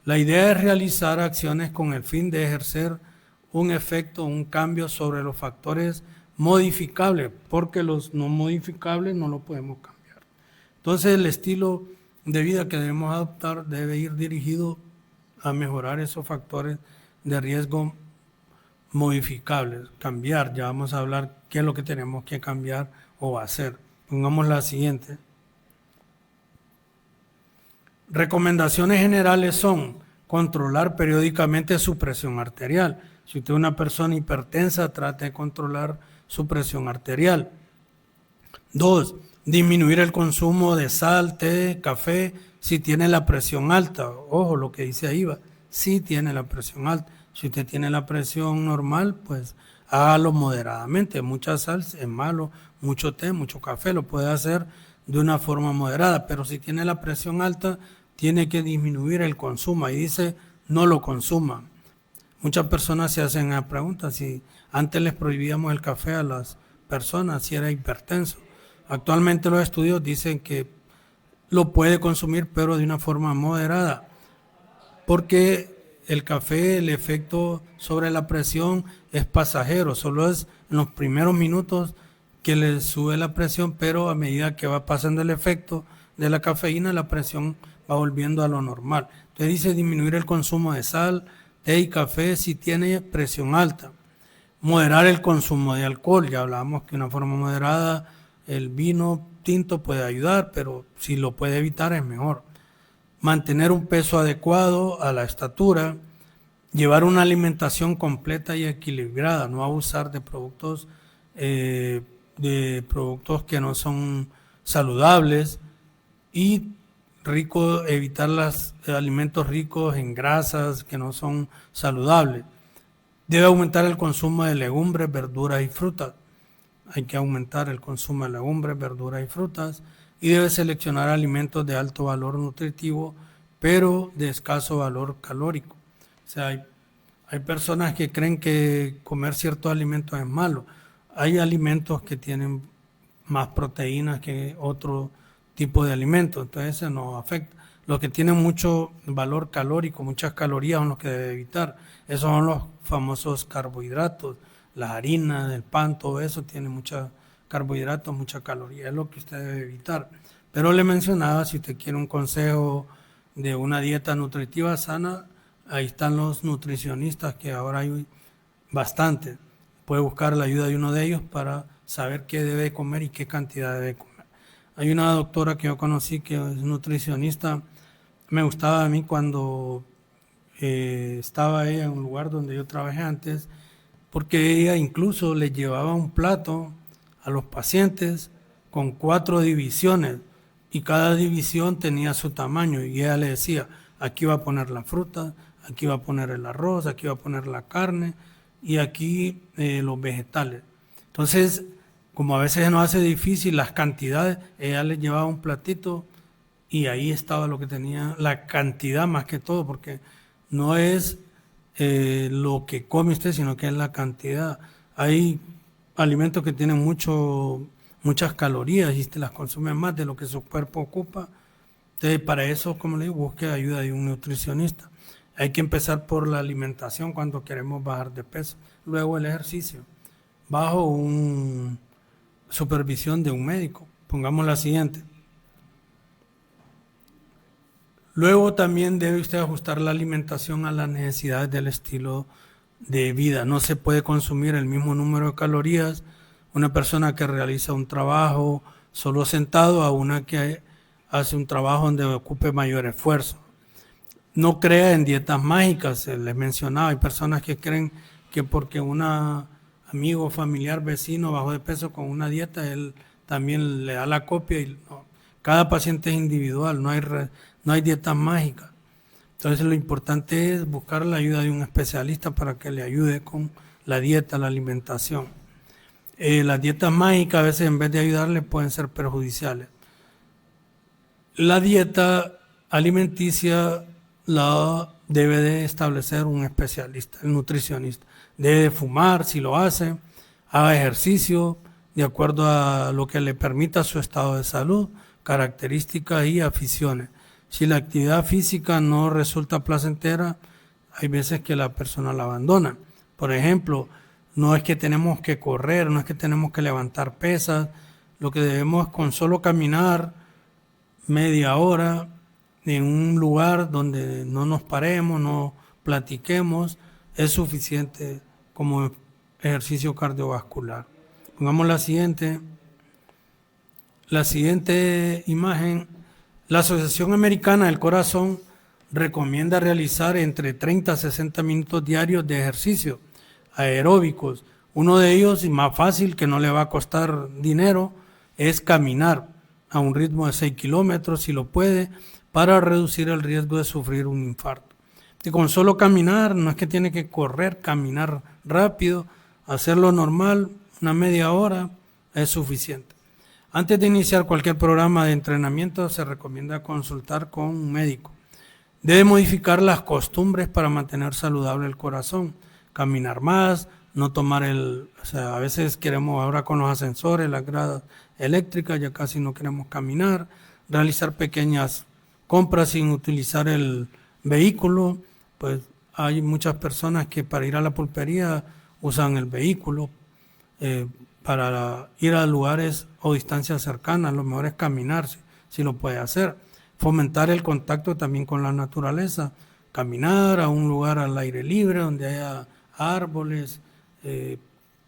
La idea es realizar acciones con el fin de ejercer un efecto, un cambio sobre los factores modificables, porque los no modificables no lo podemos cambiar. Entonces el estilo de vida que debemos adoptar debe ir dirigido a mejorar esos factores de riesgo modificables, cambiar. Ya vamos a hablar qué es lo que tenemos que cambiar o hacer. Pongamos la siguiente. Recomendaciones generales son controlar periódicamente su presión arterial. Si usted es una persona hipertensa, trate de controlar su presión arterial. 2. Disminuir el consumo de sal, té, café, si tiene la presión alta. Ojo, lo que dice ahí va, si tiene la presión alta. Si usted tiene la presión normal, pues hágalo moderadamente. Mucha sal es malo, mucho té, mucho café, lo puede hacer de una forma moderada. Pero si tiene la presión alta, tiene que disminuir el consumo. Ahí dice, no lo consuma. Muchas personas se hacen la pregunta si antes les prohibíamos el café a las personas si era hipertenso. Actualmente los estudios dicen que lo puede consumir, pero de una forma moderada, porque el café, el efecto sobre la presión es pasajero, solo es en los primeros minutos que le sube la presión, pero a medida que va pasando el efecto de la cafeína, la presión va volviendo a lo normal. Entonces dice disminuir el consumo de sal, té y café si tiene presión alta. Moderar el consumo de alcohol, ya hablábamos que una forma moderada, el vino tinto puede ayudar, pero si lo puede evitar es mejor. Mantener un peso adecuado a la estatura, llevar una alimentación completa y equilibrada, no abusar de productos que no son saludables y evitar los alimentos ricos en grasas que no son saludables. Debe aumentar el consumo de legumbres, verduras y frutas. Hay que aumentar el consumo de legumbres, verduras y frutas y debe seleccionar alimentos de alto valor nutritivo, pero de escaso valor calórico. O sea, hay personas que creen que comer ciertos alimentos es malo. Hay alimentos que tienen más proteínas que otro tipo de alimentos, entonces eso nos afecta. Los que tienen mucho valor calórico, muchas calorías son los que debe evitar. Esos son los famosos carbohidratos, las harinas, el pan, todo eso tiene muchos carbohidratos, mucha caloría, es lo que usted debe evitar. Pero le mencionaba, si usted quiere un consejo de una dieta nutritiva sana, ahí están los nutricionistas, que ahora hay bastante. Puede buscar la ayuda de uno de ellos para saber qué debe comer y qué cantidad debe comer. Hay una doctora que yo conocí que es nutricionista. Me gustaba a mí cuando estaba ella en un lugar donde yo trabajé antes, porque ella incluso le llevaba un plato a los pacientes con 4 divisiones y cada división tenía su tamaño y ella le decía, aquí va a poner la fruta, aquí va a poner el arroz, aquí va a poner la carne y aquí los vegetales. Entonces, como a veces nos hace difícil las cantidades, ella le llevaba un platito y ahí estaba lo que tenía, la cantidad más que todo, porque no es lo que come usted, sino que es la cantidad. Hay alimentos que tienen muchas calorías y usted las consume más de lo que su cuerpo ocupa. Entonces, para eso, como le digo, busque ayuda de un nutricionista. Hay que empezar por la alimentación cuando queremos bajar de peso. Luego el ejercicio, bajo supervisión de un médico. Pongamos la siguiente. Luego también debe usted ajustar la alimentación a las necesidades del estilo de vida. No se puede consumir el mismo número de calorías una persona que realiza un trabajo solo sentado a una que hace un trabajo donde ocupe mayor esfuerzo. No crea en dietas mágicas, les mencionaba, hay personas que creen que porque un amigo, familiar, vecino bajó de peso con una dieta, él también le da la copia. Y no. Cada paciente es individual, no hay dietas mágicas. Entonces lo importante es buscar la ayuda de un especialista para que le ayude con la dieta, la alimentación. Las dietas mágicas a veces en vez de ayudarle pueden ser perjudiciales. La dieta alimenticia la debe de establecer un especialista, el nutricionista. Debe de fumar si lo hace, haga ejercicio de acuerdo a lo que le permita su estado de salud, características y aficiones. Si la actividad física no resulta placentera, hay veces que la persona la abandona. Por ejemplo, no es que tenemos que correr, no es que tenemos que levantar pesas, lo que debemos es con solo caminar media hora en un lugar donde no nos paremos, no platiquemos, es suficiente como ejercicio cardiovascular. Pongamos la siguiente imagen. La Asociación Americana del Corazón recomienda realizar entre 30 a 60 minutos diarios de ejercicio aeróbicos. Uno de ellos, y más fácil, que no le va a costar dinero, es caminar a un ritmo de 6 kilómetros, si lo puede, para reducir el riesgo de sufrir un infarto. Y con solo caminar, no es que tiene que correr, caminar rápido, hacerlo normal, una media hora es suficiente. Antes de iniciar cualquier programa de entrenamiento, se recomienda consultar con un médico. Debe modificar las costumbres para mantener saludable el corazón, caminar más, no tomar a veces queremos ahora con los ascensores, las gradas eléctricas, ya casi no queremos caminar, realizar pequeñas compras sin utilizar el vehículo, pues hay muchas personas que para ir a la pulpería usan el vehículo, para ir a lugares o distancias cercanas, lo mejor es caminar, si lo puede hacer. Fomentar el contacto también con la naturaleza, caminar a un lugar al aire libre donde haya árboles,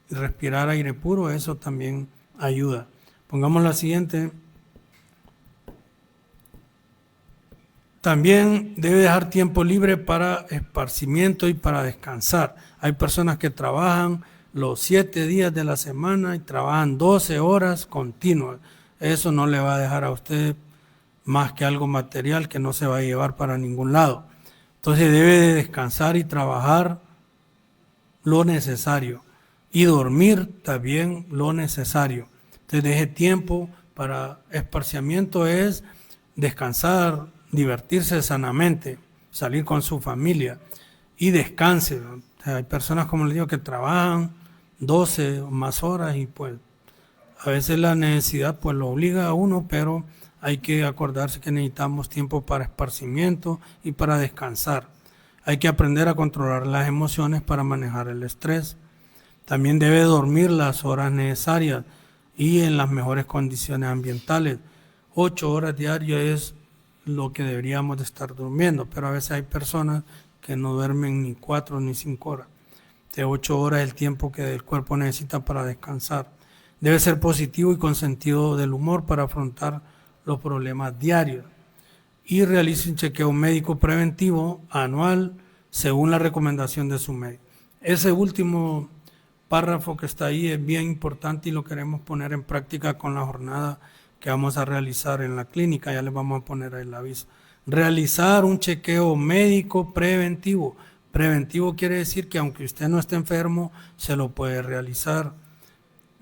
respirar aire puro, eso también ayuda. Pongamos la siguiente. También debe dejar tiempo libre para esparcimiento y para descansar. Hay personas que trabajan los 7 días de la semana y trabajan 12 horas continuas. Eso no le va a dejar a usted más que algo material que no se va a llevar para ningún lado. Entonces debe de descansar y trabajar lo necesario y dormir también lo necesario. Entonces deje tiempo para esparciamiento, es descansar, divertirse sanamente, salir con su familia y descanse. O sea, hay personas, como les digo, que trabajan 12 o más horas y pues a veces la necesidad pues lo obliga a uno, pero hay que acordarse que necesitamos tiempo para esparcimiento y para descansar. Hay que aprender a controlar las emociones para manejar el estrés. También debe dormir las horas necesarias y en las mejores condiciones ambientales. 8 horas diarias es lo que deberíamos de estar durmiendo, pero a veces hay personas que no duermen ni 4 ni 5 horas. De 8 horas es el tiempo que el cuerpo necesita para descansar. Debe ser positivo y con sentido del humor para afrontar los problemas diarios. Y realice un chequeo médico preventivo anual según la recomendación de su médico. Ese último párrafo que está ahí es bien importante y lo queremos poner en práctica con la jornada que vamos a realizar en la clínica. Ya les vamos a poner ahí el aviso. Realizar un chequeo médico preventivo. Preventivo quiere decir que aunque usted no esté enfermo, se lo puede realizar.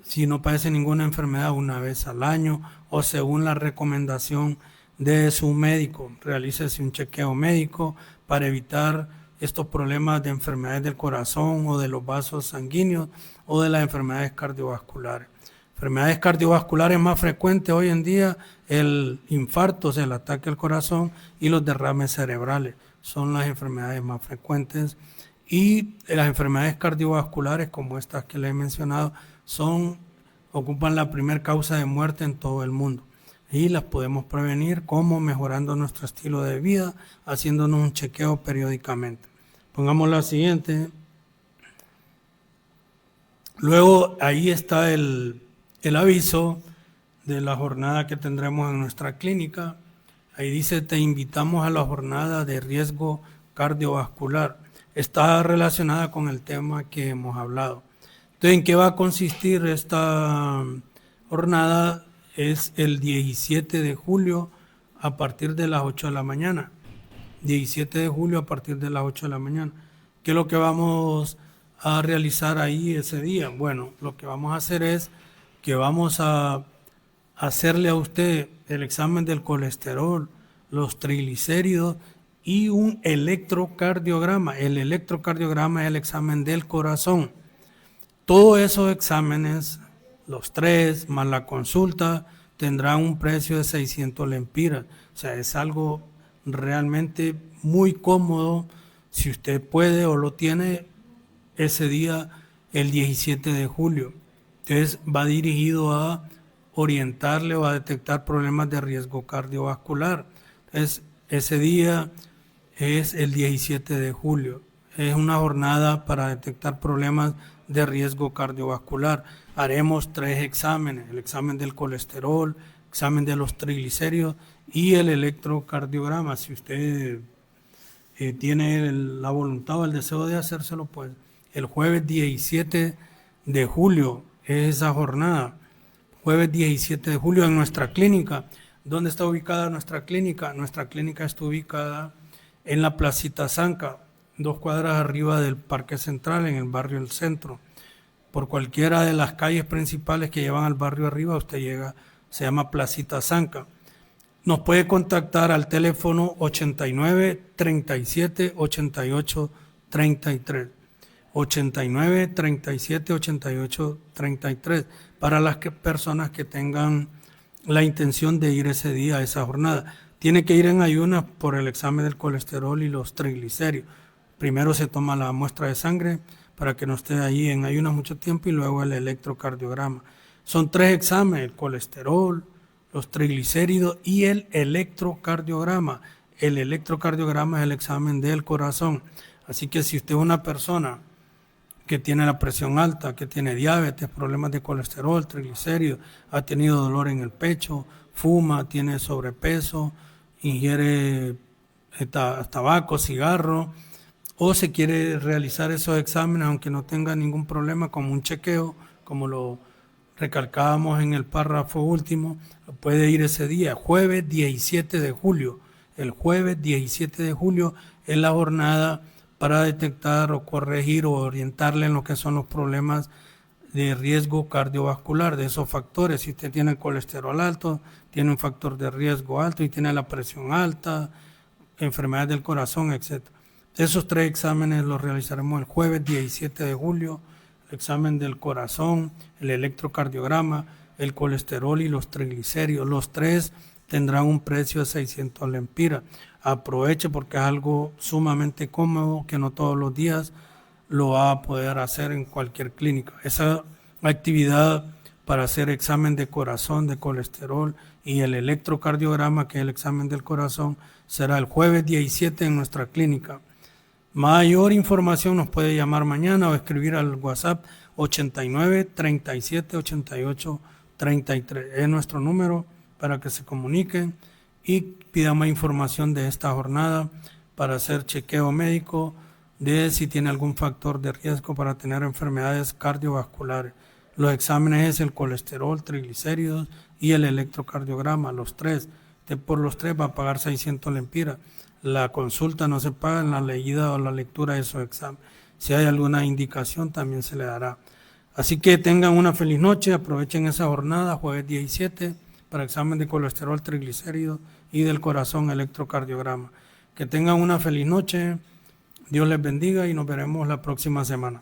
Si no padece ninguna enfermedad, una vez al año o según la recomendación de su médico. Realícese un chequeo médico para evitar estos problemas de enfermedades del corazón o de los vasos sanguíneos o de las enfermedades cardiovasculares. Enfermedades cardiovasculares más frecuentes hoy en día, el infarto, o sea, el ataque al corazón, y los derrames cerebrales son las enfermedades más frecuentes. Y las enfermedades cardiovasculares como estas que les he mencionado ocupan la primera causa de muerte en todo el mundo. Y las podemos prevenir como mejorando nuestro estilo de vida, haciéndonos un chequeo periódicamente. Pongamos la siguiente. Luego ahí está el aviso de la jornada que tendremos en nuestra clínica. Ahí dice: te invitamos a la jornada de riesgo cardiovascular. Está relacionada con el tema que hemos hablado. Entonces, ¿en qué va a consistir esta jornada? Es el 17 de julio a partir de las 8 de la mañana. 17 de julio a partir de las 8 de la mañana. ¿Qué es lo que vamos a realizar ahí ese día? Bueno, lo que vamos a hacer es que vamos a hacerle a usted el examen del colesterol, los triglicéridos y un electrocardiograma. El electrocardiograma es el examen del corazón. Todos esos exámenes, los 3 más la consulta, tendrá un precio de 600 lempiras. O sea, es algo realmente muy cómodo si usted puede o lo tiene ese día, el 17 de julio. Entonces va dirigido a orientarle o a detectar problemas de riesgo cardiovascular. Entonces, ese día es el 17 de julio. Es una jornada para detectar problemas de riesgo cardiovascular. Haremos 3 exámenes: el examen del colesterol, examen de los triglicéridos y el electrocardiograma. Si usted tiene la voluntad o el deseo de hacérselo, pues el jueves 17 de julio es esa jornada. Jueves 17 de julio en nuestra clínica. ¿Dónde está ubicada nuestra clínica? Nuestra clínica está ubicada en la Placita Zanca, 2 cuadras arriba del Parque Central, en el barrio del Centro. Por cualquiera de las calles principales que llevan al barrio arriba, usted llega, se llama Placita Zanca. Nos puede contactar al teléfono 89 37 88 33. 89 37 88 33 para las personas que tengan la intención de ir ese día a esa jornada. Tiene que ir en ayunas por el examen del colesterol y los triglicéridos. Primero se toma la muestra de sangre para que no esté ahí en ayunas mucho tiempo y luego el electrocardiograma. Son 3 exámenes: el colesterol, los triglicéridos y el electrocardiograma. El electrocardiograma es el examen del corazón. Así que si usted es una persona que tiene la presión alta, que tiene diabetes, problemas de colesterol, triglicéridos, ha tenido dolor en el pecho, fuma, tiene sobrepeso, ingiere tabaco, cigarro, o se quiere realizar esos exámenes aunque no tenga ningún problema, como un chequeo, como lo recalcábamos en el párrafo último, puede ir ese día, jueves 17 de julio. El jueves 17 de julio es la jornada para detectar o corregir o orientarle en lo que son los problemas de riesgo cardiovascular, de esos factores. Si usted tiene el colesterol alto, tiene un factor de riesgo alto y tiene la presión alta, enfermedades del corazón, etc. Esos 3 exámenes los realizaremos el jueves 17 de julio, el examen del corazón, el electrocardiograma, el colesterol y los triglicéridos. Los 3 tendrán un precio de 600 lempiras. Aproveche porque es algo sumamente cómodo que no todos los días lo va a poder hacer en cualquier clínica. Esa actividad para hacer examen de corazón, de colesterol y el electrocardiograma, que es el examen del corazón, será el jueves 17 en nuestra clínica. Mayor información nos puede llamar mañana o escribir al WhatsApp 89 37 88 33. Es nuestro número para que se comuniquen y pidan más información de esta jornada para hacer chequeo médico de si tiene algún factor de riesgo para tener enfermedades cardiovasculares. Los exámenes es el colesterol, triglicéridos y el electrocardiograma, los 3. Usted por los 3 va a pagar 600 lempiras. La consulta no se paga en la leída o la lectura de esos exámenes. Si hay alguna indicación también se le dará. Así que tengan una feliz noche, aprovechen esa jornada, jueves 17, para examen de colesterol, triglicéridos y del corazón, electrocardiograma. Que tengan una feliz noche, Dios les bendiga y nos veremos la próxima semana.